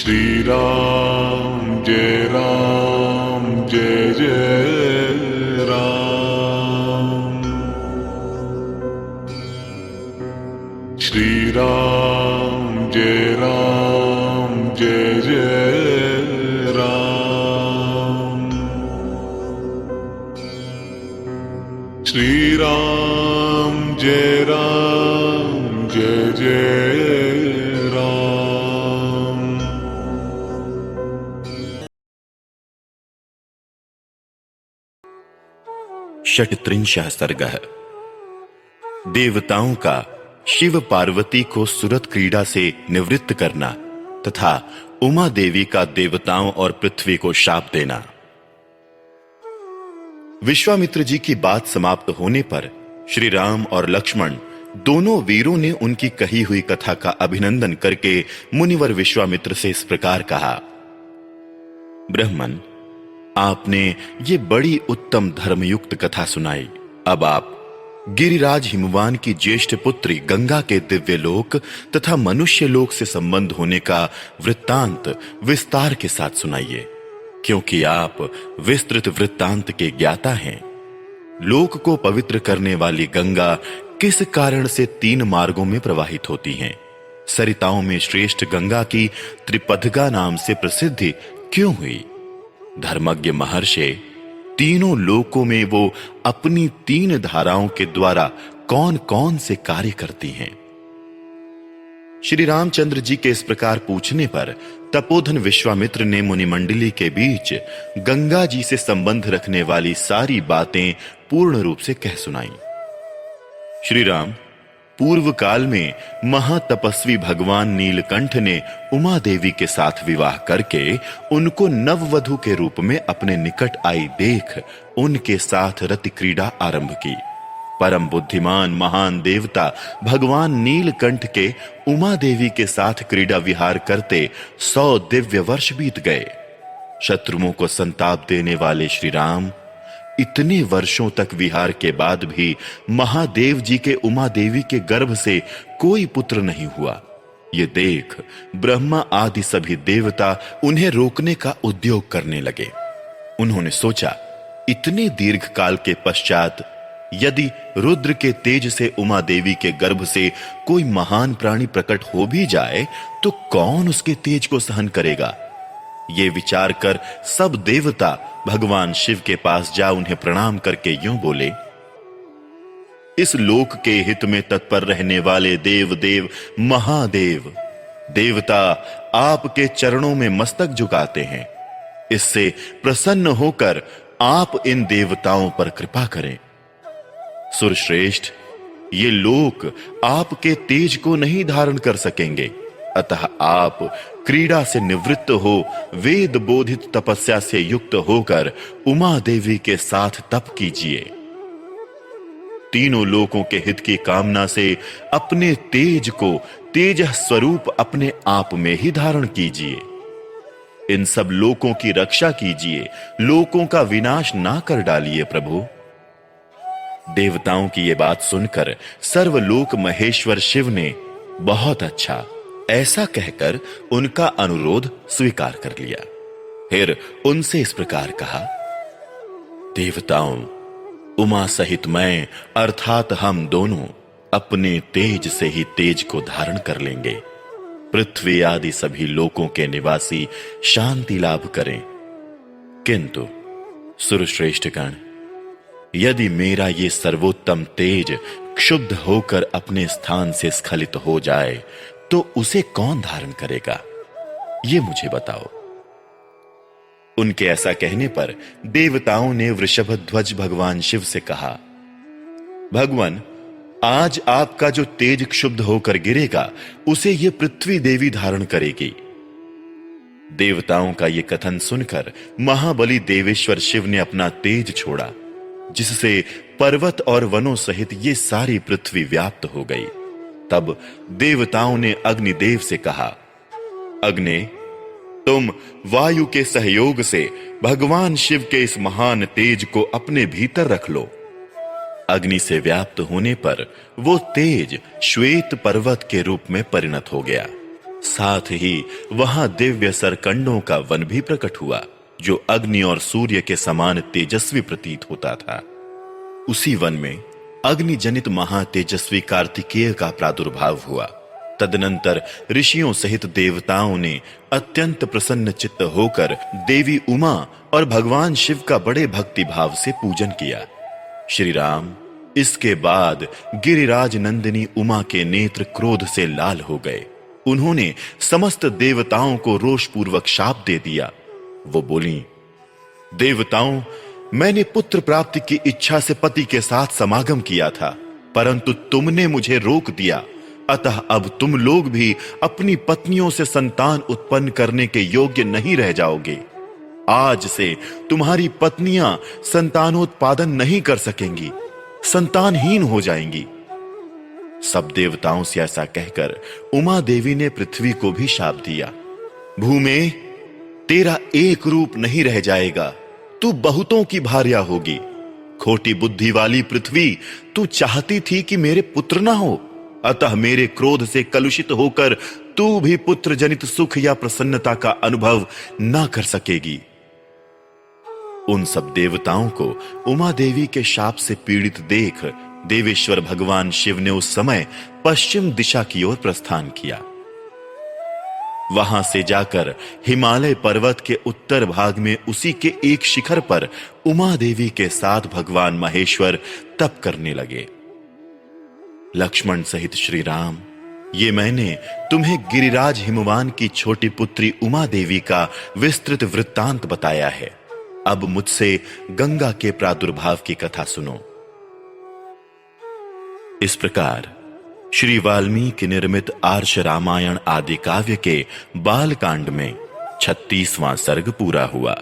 श्री राम जय राम जय जय राम। श्री राम जय राम जय जय राम। श्री राम जय राम जय जय राम। षट्त्रिंशः सर्गः। देवताओं का शिव पार्वती को सुरत क्रीड़ा से निवृत्त करना तथा उमा देवी का देवताओं और पृथ्वी को शाप देना। विश्वामित्र जी की बात समाप्त होने पर श्री राम और लक्ष्मण दोनों वीरों ने उनकी कही हुई कथा का अभिनंदन करके मुनिवर विश्वामित्र से इस प्रकार कहा। ब्रह्मन, आपने ये बड़ी उत्तम धर्मयुक्त कथा सुनाई। अब आप गिरिराज हिमवान की ज्येष्ठ पुत्री गंगा के दिव्य लोक तथा मनुष्य लोक से संबंध होने का वृत्तांत विस्तार के साथ सुनाइए, क्योंकि आप विस्तृत वृत्तांत के ज्ञाता हैं। लोक को पवित्र करने वाली गंगा किस कारण से 3 मार्गों में प्रवाहित होती हैं? सरिताओं में श्रेष्ठ गंगा की त्रिपथगा नाम से प्रसिद्धि क्यों हुई? धर्मज्ञ महर्षि, तीनों लोकों में वो अपनी 3 धाराओं के द्वारा कौन कौन से कार्य करती हैं? श्री रामचंद्र जी के इस प्रकार पूछने पर तपोधन विश्वामित्र ने मुनिमंडली के बीच गंगा जी से संबंध रखने वाली सारी बातें पूर्ण रूप से कह सुनाई। श्री राम, पूर्व काल में महातपस्वी भगवान नीलकंठ ने उमा देवी के साथ विवाह करके उनको नववधु के रूप में अपने निकट आई देख उनके साथ रति क्रीड़ा आरंभ की। परम बुद्धिमान महान देवता भगवान नीलकंठ के उमा देवी के साथ क्रीड़ा विहार करते 100 दिव्य वर्ष बीत गए। शत्रुओं को संताप देने वाले श्री राम इतने वर्षों तक विहार के बाद भी महादेव जी के उमा देवी के गर्भ से कोई पुत्र नहीं हुआ। ये देख ब्रह्मा आदि सभी देवता उन्हें रोकने का उद्योग करने लगे। उन्होंने सोचा, इतने दीर्घ काल के पश्चात यदि रुद्र के तेज से उमा देवी के गर्भ से कोई महान प्राणी प्रकट हो भी जाए तो कौन उसके तेज को सहन करेगा? ये विचार कर सब देवता भगवान शिव के पास जा उन्हें प्रणाम करके यूं बोले, इस लोक के हित में तत्पर रहने वाले देव देव महादेव देवता आपके चरणों में मस्तक झुकाते हैं। इससे प्रसन्न होकर आप इन देवताओं पर कृपा करें। सुरश्रेष्ठ, ये लोक आपके तेज को नहीं धारण कर सकेंगे, अतः आप क्रीड़ा से निवृत्त हो वेद बोधित तपस्या से युक्त होकर उमा देवी के साथ तप कीजिए। तीनों लोकों के हित की कामना से अपने तेज को तेज स्वरूप अपने आप में ही धारण कीजिए। इन सब लोकों की रक्षा कीजिए, लोकों का विनाश ना कर डालिए प्रभु। देवताओं की ये बात सुनकर सर्वलोक महेश्वर शिव ने बहुत अच्छा ऐसा कहकर उनका अनुरोध स्वीकार कर लिया। फिर उनसे इस प्रकार कहा, देवताओं, उमा सहित मैं अर्थात हम दोनों अपने तेज से ही तेज को धारण कर लेंगे। पृथ्वी आदि सभी लोकों के निवासी शांति लाभ करें। किंतु सुरश्रेष्ठ गण, यदि मेरा ये सर्वोत्तम तेज क्षुब्ध होकर अपने स्थान से स्खलित हो जाए तो उसे कौन धारण करेगा? ये मुझे बताओ। उनके ऐसा कहने पर देवताओं ने वृषभध्वज भगवान शिव से कहा, भगवान, आज आपका जो तेज क्षुब्ध होकर गिरेगा उसे ये पृथ्वी देवी धारण करेगी। देवताओं का ये कथन सुनकर महाबली देवेश्वर शिव ने अपना तेज छोड़ा, जिससे पर्वत और वनों सहित ये सारी पृथ्वी व्याप्त हो गई। तब देवताओं ने अग्निदेव से कहा, अग्नि, तुम वायु के सहयोग से भगवान शिव के इस महान तेज को अपने भीतर रख लो। अग्नि से व्याप्त होने पर वो तेज श्वेत पर्वत के रूप में परिणत हो गया। साथ ही वहां दिव्य सरकंडों का वन भी प्रकट हुआ, जो अग्नि और सूर्य के समान तेजस्वी प्रतीत होता था। उसी वन में अग्नि जनित महातेजस्वी कार्तिकेय का प्रादुर्भाव हुआ। तदनंतर ऋषियों सहित देवताओं ने अत्यंत प्रसन्न चित्त होकर देवी उमा और भगवान शिव का बड़े भक्ति भाव से पूजन किया। श्री राम इसके बाद गिरिराज नंदिनी उमा के नेत्र क्रोध से लाल हो गए। उन्होंने समस्त देवताओं को रोषपूर्वक शाप दे दिया। वो बोली, देवताओं, मैंने पुत्र प्राप्ति की इच्छा से पति के साथ समागम किया था, परंतु तुमने मुझे रोक दिया। अतः अब तुम लोग भी अपनी पत्नियों से संतान उत्पन्न करने के योग्य नहीं रह जाओगे। आज से तुम्हारी पत्नियां संतानोत्पादन नहीं कर सकेंगी, संतानहीन हो जाएंगी। सब देवताओं से ऐसा कहकर उमा देवी ने पृथ्वी को भी शाप दिया। भूमे, तेरा एक रूप नहीं रह जाएगा, तू बहुतों की भार्या होगी। खोटी बुद्धि वाली पृथ्वी, तू चाहती थी कि मेरे पुत्र ना हो, अतः मेरे क्रोध से कलुषित होकर तू भी पुत्र जनित सुख या प्रसन्नता का अनुभव ना कर सकेगी। उन सब देवताओं को उमा देवी के शाप से पीड़ित देख देवेश्वर भगवान शिव ने उस समय पश्चिम दिशा की ओर प्रस्थान किया। वहां से जाकर हिमालय पर्वत के उत्तर भाग में उसी के एक शिखर पर उमा देवी के साथ भगवान महेश्वर तप करने लगे। लक्ष्मण सहित श्री राम, ये मैंने तुम्हें गिरिराज हिमवान की छोटी पुत्री उमा देवी का विस्तृत वृत्तांत बताया है। अब मुझसे गंगा के प्रादुर्भाव की कथा सुनो। इस प्रकार श्री वाल्मीकि निर्मित आर्ष रामायण आदि काव्य के बालकांड में 36वां सर्ग पूरा हुआ।